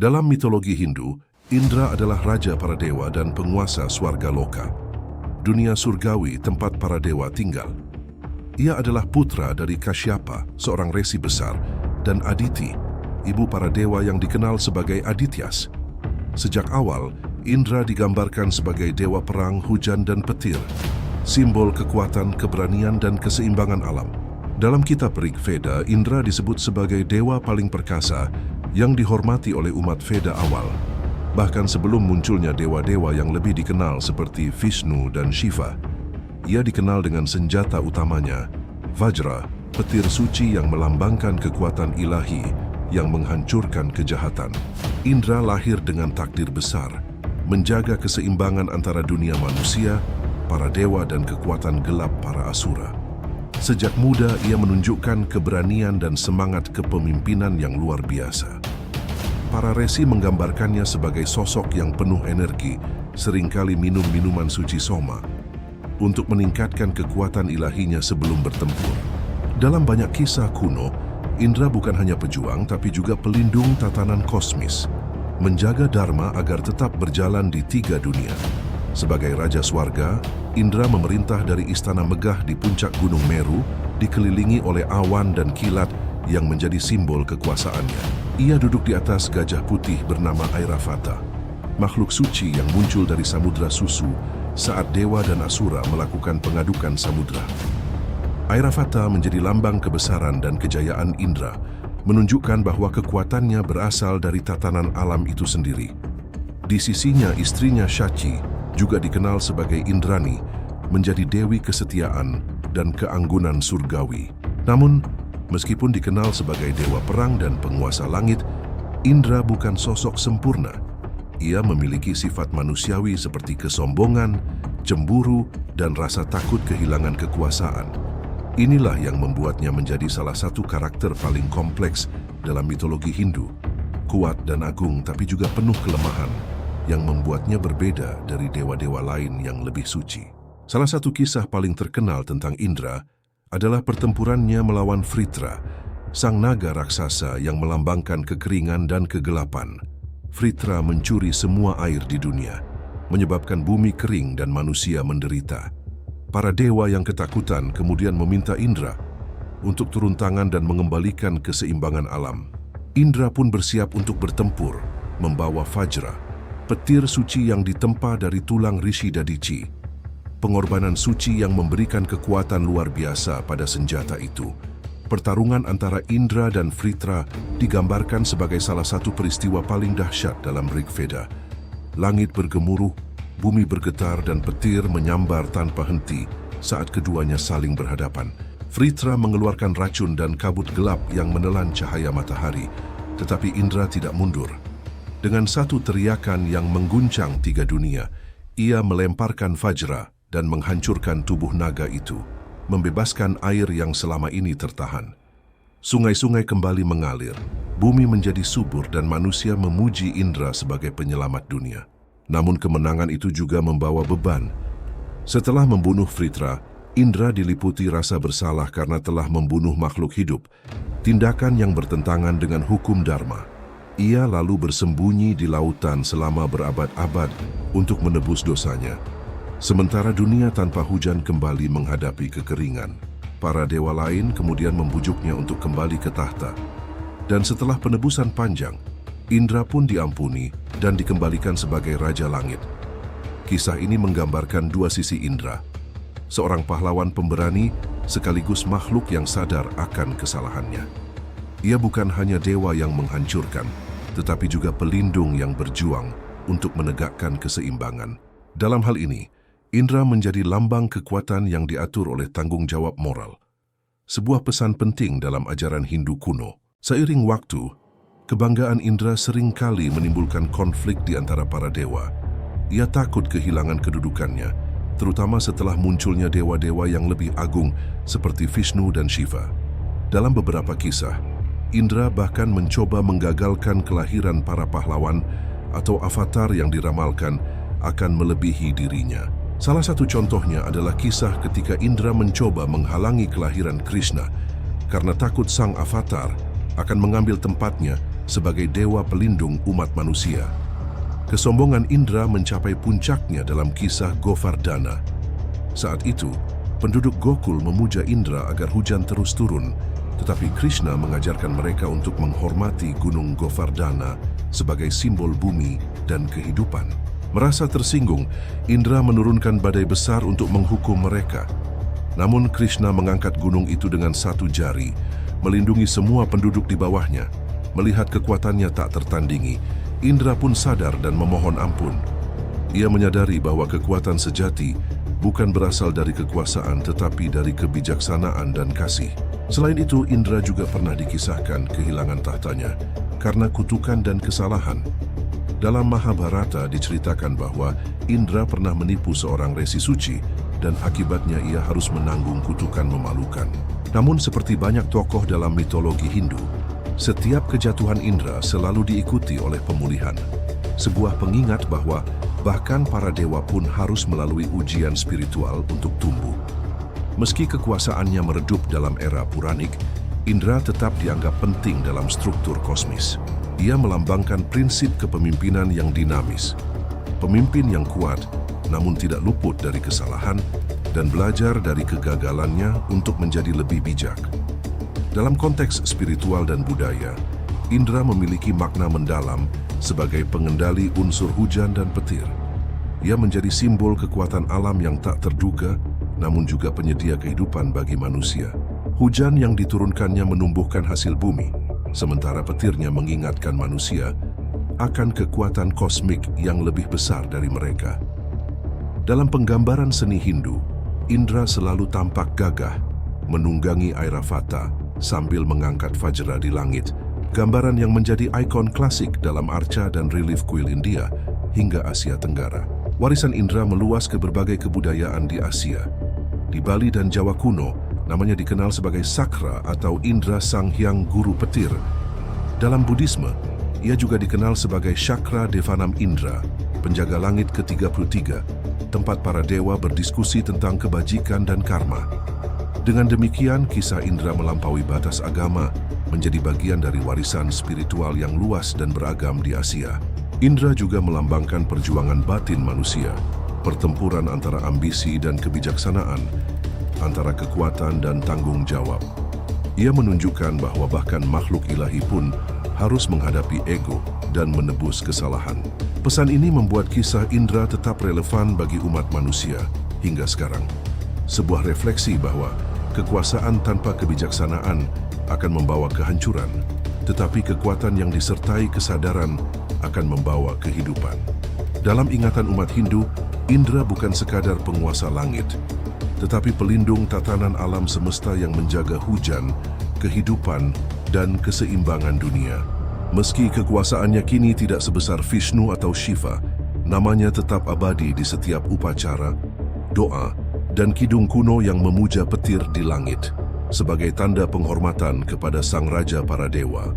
Dalam mitologi Hindu, Indra adalah raja para dewa dan penguasa swarga loka, dunia surgawi tempat para dewa tinggal. Ia adalah putra dari Kashyapa, seorang resi besar, dan Aditi, ibu para dewa yang dikenal sebagai Adityas. Sejak awal, Indra digambarkan sebagai dewa perang, hujan, dan petir, simbol kekuatan, keberanian, dan keseimbangan alam. Dalam kitab Rig Veda, Indra disebut sebagai dewa paling perkasa yang dihormati oleh umat Veda awal. Bahkan sebelum munculnya dewa-dewa yang lebih dikenal seperti Vishnu dan Shiva, ia dikenal dengan senjata utamanya, Vajra, petir suci yang melambangkan kekuatan ilahi yang menghancurkan kejahatan. Indra lahir dengan takdir besar, menjaga keseimbangan antara dunia manusia, para dewa, dan kekuatan gelap para asura. Sejak muda, ia menunjukkan keberanian dan semangat kepemimpinan yang luar biasa. Para resi menggambarkannya sebagai sosok yang penuh energi, seringkali minum minuman suci soma, untuk meningkatkan kekuatan ilahinya sebelum bertempur. Dalam banyak kisah kuno, Indra bukan hanya pejuang, tapi juga pelindung tatanan kosmis, menjaga dharma agar tetap berjalan di 3 dunia. Sebagai Raja Swarga, Indra memerintah dari istana megah di puncak Gunung Meru, dikelilingi oleh awan dan kilat yang menjadi simbol kekuasaannya. Ia duduk di atas gajah putih bernama Airavata, makhluk suci yang muncul dari samudra susu saat dewa dan asura melakukan pengadukan samudra. Airavata menjadi lambang kebesaran dan kejayaan Indra, menunjukkan bahwa kekuatannya berasal dari tatanan alam itu sendiri. Di sisinya, istrinya Shachi, juga dikenal sebagai Indrani, menjadi dewi kesetiaan dan keanggunan surgawi. Namun, meskipun dikenal sebagai dewa perang dan penguasa langit, Indra bukan sosok sempurna. Ia memiliki sifat manusiawi seperti kesombongan, cemburu, dan rasa takut kehilangan kekuasaan. Inilah yang membuatnya menjadi salah satu karakter paling kompleks dalam mitologi Hindu, kuat dan agung tapi juga penuh kelemahan, yang membuatnya berbeda dari dewa-dewa lain yang lebih suci. Salah satu kisah paling terkenal tentang Indra adalah pertempurannya melawan Vritra, sang naga raksasa yang melambangkan kekeringan dan kegelapan. Vritra mencuri semua air di dunia, menyebabkan bumi kering dan manusia menderita. Para dewa yang ketakutan kemudian meminta Indra untuk turun tangan dan mengembalikan keseimbangan alam. Indra pun bersiap untuk bertempur, membawa Vajra, petir suci yang ditempa dari tulang Rishi Dadici. Pengorbanan suci yang memberikan kekuatan luar biasa pada senjata itu. Pertarungan antara Indra dan Vritra digambarkan sebagai salah satu peristiwa paling dahsyat dalam Rig Veda. Langit bergemuruh, bumi bergetar, dan petir menyambar tanpa henti saat keduanya saling berhadapan. Vritra mengeluarkan racun dan kabut gelap yang menelan cahaya matahari, tetapi Indra tidak mundur. Dengan satu teriakan yang mengguncang 3 dunia, ia melemparkan Vajra dan menghancurkan tubuh naga itu, membebaskan air yang selama ini tertahan. Sungai-sungai kembali mengalir, bumi menjadi subur, dan manusia memuji Indra sebagai penyelamat dunia. Namun kemenangan itu juga membawa beban. Setelah membunuh Vritra, Indra diliputi rasa bersalah karena telah membunuh makhluk hidup, tindakan yang bertentangan dengan hukum dharma. Ia lalu bersembunyi di lautan selama berabad-abad untuk menebus dosanya. Sementara dunia tanpa hujan kembali menghadapi kekeringan, para dewa lain kemudian membujuknya untuk kembali ke tahta. Dan setelah penebusan panjang, Indra pun diampuni dan dikembalikan sebagai Raja Langit. Kisah ini menggambarkan 2 sisi Indra, seorang pahlawan pemberani sekaligus makhluk yang sadar akan kesalahannya. Ia bukan hanya dewa yang menghancurkan, tetapi juga pelindung yang berjuang untuk menegakkan keseimbangan. Dalam hal ini, Indra menjadi lambang kekuatan yang diatur oleh tanggung jawab moral. Sebuah pesan penting dalam ajaran Hindu kuno. Seiring waktu, kebanggaan Indra seringkali menimbulkan konflik di antara para dewa. Ia takut kehilangan kedudukannya, terutama setelah munculnya dewa-dewa yang lebih agung seperti Vishnu dan Shiva. Dalam beberapa kisah, Indra bahkan mencoba menggagalkan kelahiran para pahlawan atau avatar yang diramalkan akan melebihi dirinya. Salah satu contohnya adalah kisah ketika Indra mencoba menghalangi kelahiran Krishna karena takut sang avatar akan mengambil tempatnya sebagai dewa pelindung umat manusia. Kesombongan Indra mencapai puncaknya dalam kisah Govardhana. Saat itu, penduduk Gokul memuja Indra agar hujan terus turun, tetapi Krishna mengajarkan mereka untuk menghormati Gunung Govardhana sebagai simbol bumi dan kehidupan. Merasa tersinggung, Indra menurunkan badai besar untuk menghukum mereka. Namun Krishna mengangkat gunung itu dengan satu jari, melindungi semua penduduk di bawahnya. Melihat kekuatannya tak tertandingi, Indra pun sadar dan memohon ampun. Ia menyadari bahwa kekuatan sejati bukan berasal dari kekuasaan tetapi dari kebijaksanaan dan kasih. Selain itu, Indra juga pernah dikisahkan kehilangan tahtanya karena kutukan dan kesalahan. Dalam Mahabharata diceritakan bahwa Indra pernah menipu seorang resi suci dan akibatnya ia harus menanggung kutukan memalukan. Namun seperti banyak tokoh dalam mitologi Hindu, setiap kejatuhan Indra selalu diikuti oleh pemulihan. Sebuah pengingat bahwa bahkan para dewa pun harus melalui ujian spiritual untuk tumbuh. Meski kekuasaannya meredup dalam era Puranik, Indra tetap dianggap penting dalam struktur kosmis. Ia melambangkan prinsip kepemimpinan yang dinamis. Pemimpin yang kuat, namun tidak luput dari kesalahan, dan belajar dari kegagalannya untuk menjadi lebih bijak. Dalam konteks spiritual dan budaya, Indra memiliki makna mendalam sebagai pengendali unsur hujan dan petir. Ia menjadi simbol kekuatan alam yang tak terduga, namun juga penyedia kehidupan bagi manusia. Hujan yang diturunkannya menumbuhkan hasil bumi, sementara petirnya mengingatkan manusia akan kekuatan kosmik yang lebih besar dari mereka. Dalam penggambaran seni Hindu, Indra selalu tampak gagah, menunggangi Airavata sambil mengangkat Vajra di langit, gambaran yang menjadi ikon klasik dalam arca dan relief kuil India hingga Asia Tenggara. Warisan Indra meluas ke berbagai kebudayaan di Asia. Di Bali dan Jawa kuno, namanya dikenal sebagai Sakra atau Indra Sang Hyang Guru Petir. Dalam Buddhisme, ia juga dikenal sebagai Chakra Devanam Indra, penjaga langit ke-33, tempat para dewa berdiskusi tentang kebajikan dan karma. Dengan demikian, kisah Indra melampaui batas agama, menjadi bagian dari warisan spiritual yang luas dan beragam di Asia. Indra juga melambangkan perjuangan batin manusia, pertempuran antara ambisi dan kebijaksanaan, antara kekuatan dan tanggung jawab. Ia menunjukkan bahwa bahkan makhluk ilahi pun harus menghadapi ego dan menebus kesalahan. Pesan ini membuat kisah Indra tetap relevan bagi umat manusia hingga sekarang. Sebuah refleksi bahwa kekuasaan tanpa kebijaksanaan akan membawa kehancuran, tetapi kekuatan yang disertai kesadaran akan membawa kehidupan. Dalam ingatan umat Hindu, Indra bukan sekadar penguasa langit, tetapi pelindung tatanan alam semesta yang menjaga hujan, kehidupan, dan keseimbangan dunia. Meski kekuasaannya kini tidak sebesar Vishnu atau Shiva, namanya tetap abadi di setiap upacara, doa, dan kidung kuno yang memuja petir di langit, sebagai tanda penghormatan kepada Sang Raja para Dewa.